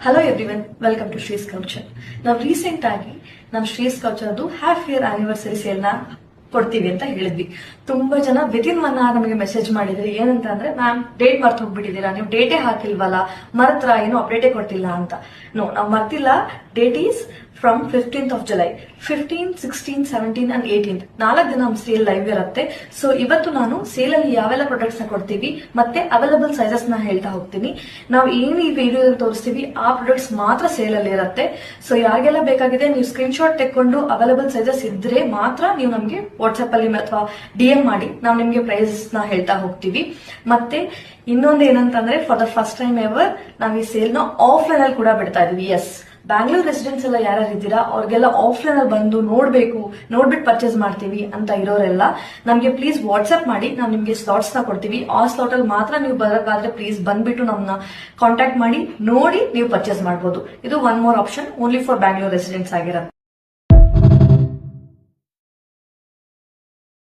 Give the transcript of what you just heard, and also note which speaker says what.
Speaker 1: Hello everyone, welcome to Shree's couture. ನಾವು ರೀಸೆಂಟ್ ಆಗಿ ನಮ್ಮ ಶ್ರೀಸ್ ಕೌಚರ್ದು ಹಾಫ್ ಇಯರ್ ಆನಿವರ್ಸರಿ ಸೇಲ್ನ ಕೊಡ್ತೀವಿ ಅಂತ ಹೇಳಿದ್ವಿ. ತುಂಬಾ ಜನ ವಿತಿನ್ 1 hour ನಮಗೆ ಮೆಸೇಜ್ ಮಾಡಿದ್ರಿ. ಏನಂತ ಅಂದ್ರೆ, ಮ್ಯಾಮ್ ಡೇಟ್ ಮರ್ತು ಹೋಗ್ಬಿಟ್ಟಿದ್ದೀರಾ, ನೀವು ಡೇಟೇ ಹಾಕಿಲ್ವಲ್ಲ, ಮರತ್ರ ಏನು ಅಪ್ಡೇಟೇ ಕೊಡ್ತಿಲ್ಲ ಅಂತ. ನಾವು ಮರ್ತಿಲ್ಲ. Date is from 15th of July. 15, 16, 17 and 18 4 ದಿನ ಸೇಲ್ ಲೈವ್ ಇರುತ್ತೆ. ಸೊ ಇವತ್ತು ನಾನು ಸೇಲ್ ಅಲ್ಲಿ ಯಾವೆಲ್ಲ ಪ್ರಾಡಕ್ಟ್ಸ್ ನ ಕೊಡ್ತೀವಿ ಮತ್ತೆ ಅವೈಲಬಲ್ ಸೈಜಸ್ ನ ಹೇಳ್ತಾ ಹೋಗ್ತೀನಿ. ನಾವು ಏನು ಈ ವಿಡಿಯೋದಲ್ಲಿ ತೋರಿಸ್ತೀವಿ ಆ ಪ್ರಾಡಕ್ಟ್ಸ್ ಮಾತ್ರ ಸೇಲ್ ಅಲ್ಲಿ ಇರುತ್ತೆ. ಸೊ ಯಾರಿಗೆಲ್ಲ ಬೇಕಾಗಿದೆ ನೀವು ಸ್ಕ್ರೀನ್ ಶಾಟ್ ತೆಕ್ಕೊಂಡು ಅವೈಲಬಲ್ ಸೈಜಸ್ ಇದ್ರೆ ಮಾತ್ರ ನೀವು ನಮಗೆ ವಾಟ್ಸ್ಆಪ್ ಅಲ್ಲಿ ಅಥವಾ DM ಮಾಡಿ ನಾವು ನಿಮ್ಗೆ ಪ್ರೈಸ್ ನ ಹೇಳ್ತಾ ಹೋಗ್ತೀವಿ. ಮತ್ತೆ ಇನ್ನೊಂದು ಏನಂತಂದ್ರೆ, for the first time ever ನಾವು ಈ ಸೇಲ್ ನ ಆಫ್ಲೈನ್ ಅಲ್ಲಿ ಕೂಡ ಬಿಡ್ತಾ ಇದೀವಿ. ಎಸ್, ಬ್ಯಾಂಗ್ಳೂರ್ ರೆಸಿಡೆಂಟ್ಸ್ ಎಲ್ಲ ಯಾರು ಇದ್ದೀರಾ ಅವ್ರಿಗೆಲ್ಲ ಆಫ್ಲೈನ್ ಅಲ್ಲಿ ಬಂದು ನೋಡ್ಬಿಟ್ಟು ಪರ್ಚೇಸ್ ಮಾಡ್ತೀವಿ ಅಂತ ಇರೋರೆಲ್ಲ ನಮ್ಗೆ ಪ್ಲೀಸ್ ವಾಟ್ಸ್ಆಪ್ ಮಾಡಿ, ನಾವು ನಿಮ್ಗೆ ಸ್ಲಾಟ್ಸ್ ನ ಕೊಡ್ತೀವಿ. ಆ ಸ್ಲಾಟ್ ಅಲ್ಲಿ ಮಾತ್ರ ನೀವು ಬರೋಕ್ಕಾದ್ರೆ ಪ್ಲೀಸ್ ಬಂದ್ಬಿಟ್ಟು ನಮ್ಮನ್ನ ಕಾಂಟ್ಯಾಕ್ಟ್ ಮಾಡಿ ನೋಡಿ ನೀವು ಪರ್ಚೇಸ್ ಮಾಡಬಹುದು. ಇದು one more option only for Bangalore residents ಆಗಿರುತ್ತೆ.